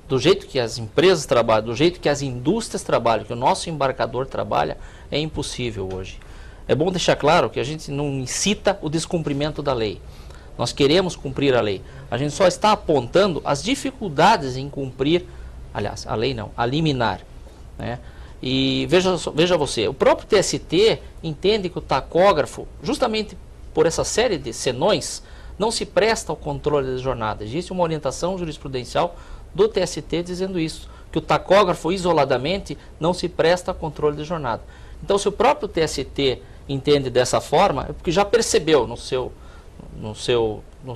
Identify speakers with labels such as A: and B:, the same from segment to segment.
A: do jeito que as empresas trabalham, do jeito que as indústrias trabalham, que o nosso embarcador trabalha, é impossível hoje. É bom deixar claro que a gente não incita o descumprimento da lei. Nós queremos cumprir a lei. A gente só está apontando as dificuldades em cumprir, aliás, a lei não, a liminar, né? E veja você, o próprio TST entende que o tacógrafo, justamente por essa série de senões, não se presta ao controle das jornadas. Existe uma orientação jurisprudencial do TST dizendo isso, que o tacógrafo isoladamente não se presta ao controle de jornada. Então, se o próprio TST entende dessa forma, é porque já percebeu nos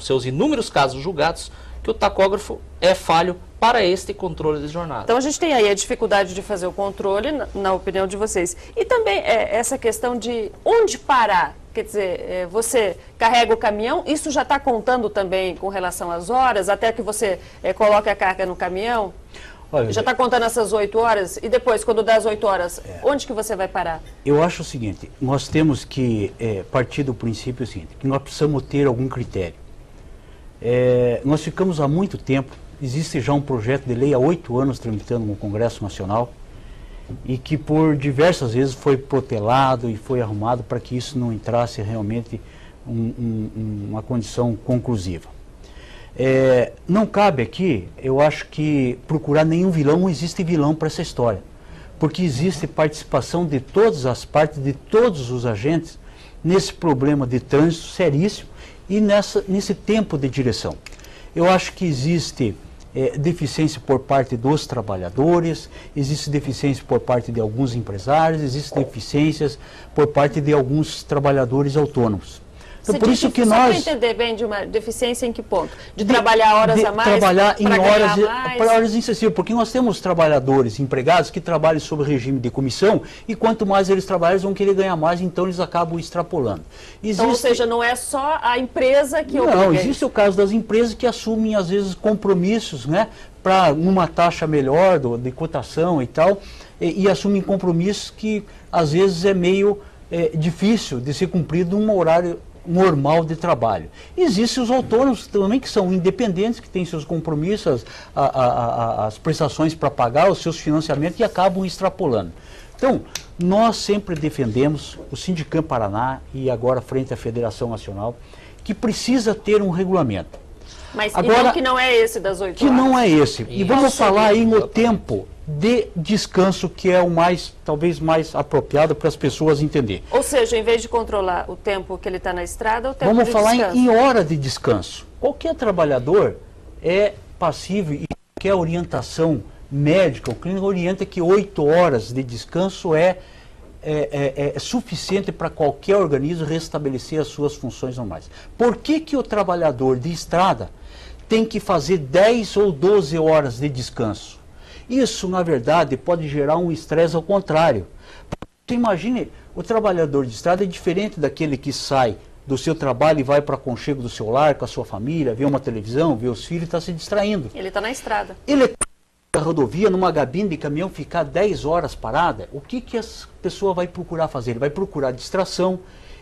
A: seus inúmeros casos julgados que o tacógrafo é falho para este controle de jornada.
B: Então a gente tem aí a dificuldade de fazer o controle, na opinião de vocês. E também essa questão de onde parar. Quer dizer, você carrega o caminhão, isso já está contando também com relação às horas, até que você coloque a carga no caminhão? Olha, já está contando essas 8 horas? E depois, quando dá as 8 horas, onde que você vai parar?
C: Eu acho o seguinte, nós temos que partir do princípio seguinte, que nós precisamos ter algum critério. Nós ficamos há muito tempo, existe já um projeto de lei há 8 anos tramitando no Congresso Nacional, e que por diversas vezes foi protelado e foi arrumado para que isso não entrasse realmente uma condição conclusiva. Não cabe aqui, eu acho que procurar nenhum vilão, não existe vilão para essa história, porque existe participação de todas as partes, de todos os agentes, nesse problema de trânsito seríssimo e nesse tempo de direção. Eu acho que existe deficiência por parte dos trabalhadores, existe deficiência por parte de alguns empresários, existe deficiências por parte de alguns trabalhadores autônomos. Então, por isso que
B: só
C: nós...
B: para entender bem, de uma deficiência em que ponto? De trabalhar horas a mais?
C: Trabalhar em horas excessivas, porque nós temos trabalhadores empregados que trabalham sob regime de comissão e quanto mais eles trabalham, eles vão querer ganhar mais, então eles acabam extrapolando.
B: Então, ou seja, não é só a empresa que...
C: Não, existe o caso das empresas que assumem, às vezes, compromissos, né, para uma taxa melhor de cotação e tal, e assumem compromissos que, às vezes, é meio difícil de ser cumprido num horário normal de trabalho. Existem os autônomos também que são independentes, que têm seus compromissos, as prestações para pagar, os seus financiamentos e acabam extrapolando. Então, nós sempre defendemos, o Sindicam Paraná e agora frente à Federação Nacional, que precisa ter um regulamento.
B: Mas agora, então que não é esse das 8 horas?
C: Que não é esse. E vamos falar aí no tempo de descanso, que é o mais, talvez mais apropriado para as pessoas entenderem.
B: Ou seja, em vez de controlar o tempo que ele está na estrada, o tempo
C: vamos
B: de
C: falar
B: descanso.
C: em hora de descanso. Qualquer trabalhador é passível e qualquer orientação médica, o clínico orienta que 8 horas de descanso é suficiente para qualquer organismo restabelecer as suas funções normais. Por que o trabalhador de estrada tem que fazer 10 ou 12 horas de descanso? Isso, na verdade, pode gerar um estresse ao contrário. Você imagine, o trabalhador de estrada é diferente daquele que sai do seu trabalho e vai para o aconchego do seu lar, com a sua família, vê uma televisão, vê os filhos e está se distraindo.
B: Ele está na estrada.
C: Ele está na rodovia, numa cabine de caminhão, ficar 10 horas parada, o que a pessoa vai procurar fazer? Ele vai procurar distração,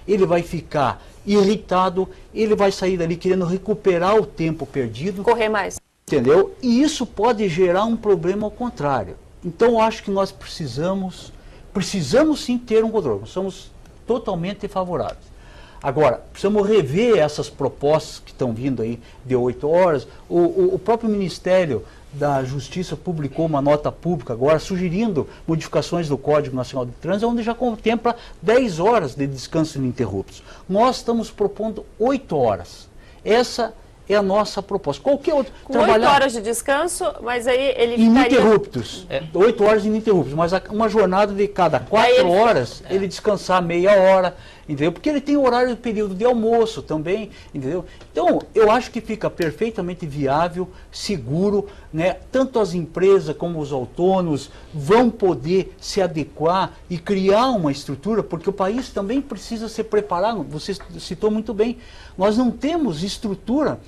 C: ele vai ficar irritado, ele vai sair dali querendo recuperar o tempo perdido.
B: Correr mais.
C: Entendeu? E isso pode gerar um problema ao contrário. Então, eu acho que nós precisamos sim ter um controle. Nós somos totalmente favoráveis. Agora, precisamos rever essas propostas que estão vindo aí de 8 horas. O próprio Ministério da Justiça publicou uma nota pública agora sugerindo modificações do Código Nacional de Trânsito, onde já contempla 10 horas de descanso ininterruptos. Nós estamos propondo 8 horas. Essa é a nossa proposta. Qualquer outro.
B: Com 8 horas de descanso, mas aí ele
C: ininterruptos. 8 horas ininterruptos, mas uma jornada de cada 4 horas, ele descansar meia hora, entendeu? Porque ele tem horário de período de almoço também, entendeu? Então, eu acho que fica perfeitamente viável, seguro, né? Tanto as empresas como os autônomos vão poder se adequar e criar uma estrutura, porque o país também precisa se preparar. Você citou muito bem, nós não temos estrutura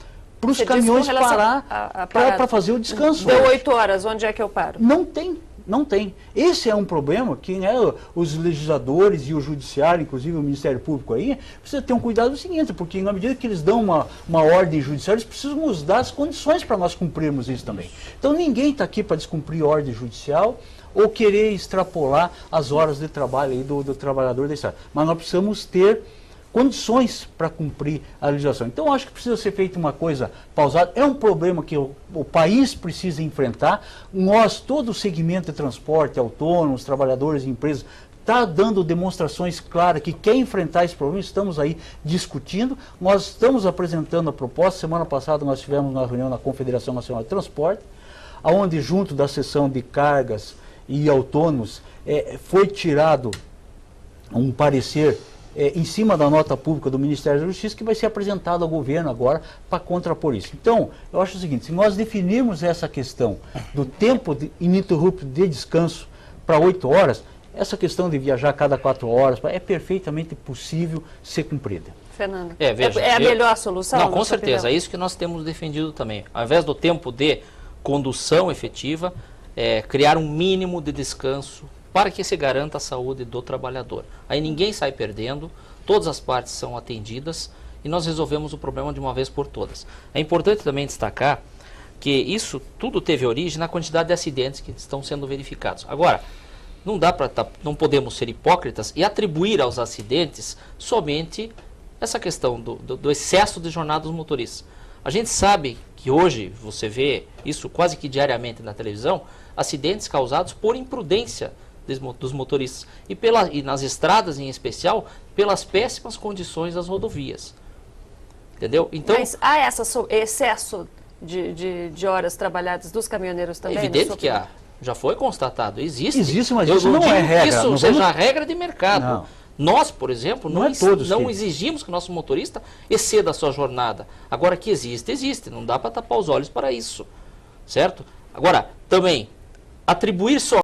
C: para os caminhões parar para fazer o descanso.
B: Deu 8 horas, onde é que eu paro?
C: Não tem. Não tem. Esse é um problema que, né, os legisladores e o judiciário, inclusive o Ministério Público aí, precisa ter um cuidado do seguinte, porque na medida que eles dão uma ordem judicial, eles precisam nos dar as condições para nós cumprirmos isso também. Então ninguém está aqui para descumprir ordem judicial ou querer extrapolar as horas de trabalho aí do trabalhador da estrada. Mas nós precisamos ter condições para cumprir a legislação. Então, eu acho que precisa ser feita uma coisa pausada. É um problema que o país precisa enfrentar. Nós, todo o segmento de transporte, autônomos, trabalhadores e empresas, está dando demonstrações claras que quer enfrentar esse problema. Estamos aí discutindo. Nós estamos apresentando a proposta. Semana passada nós tivemos uma reunião na Confederação Nacional de Transporte, onde, junto da seção de cargas e autônomos, foi tirado um parecer em cima da nota pública do Ministério da Justiça, que vai ser apresentado ao governo agora para contrapor isso. Então, eu acho o seguinte, se nós definirmos essa questão do tempo ininterrupto de descanso para 8 horas, essa questão de viajar a cada 4 horas é perfeitamente possível ser cumprida.
B: Fernando,
A: veja,
B: é a melhor solução?
A: Não, com certeza, é isso que nós temos defendido também. Ao invés do tempo de condução efetiva, criar um mínimo de descanso para que se garanta a saúde do trabalhador. Aí ninguém sai perdendo, todas as partes são atendidas e nós resolvemos o problema de uma vez por todas. É importante também destacar que isso tudo teve origem na quantidade de acidentes que estão sendo verificados. Agora, não podemos ser hipócritas e atribuir aos acidentes somente essa questão do excesso de jornada dos motoristas. A gente sabe que hoje, você vê isso quase que diariamente na televisão, acidentes causados por imprudência dos motoristas e nas estradas em especial, pelas péssimas condições das rodovias. Entendeu? Então,
B: mas há excesso de horas trabalhadas dos caminhoneiros também?
A: É evidente que há. Já foi constatado. Existe.
C: Existe, mas isso não é regra.
A: Isso seja a regra de mercado.
C: Não.
A: Nós, por exemplo, não exigimos que o nosso motorista exceda a sua jornada. Agora, que existe. Não dá para tapar os olhos para isso. Certo? Agora, também, atribuir só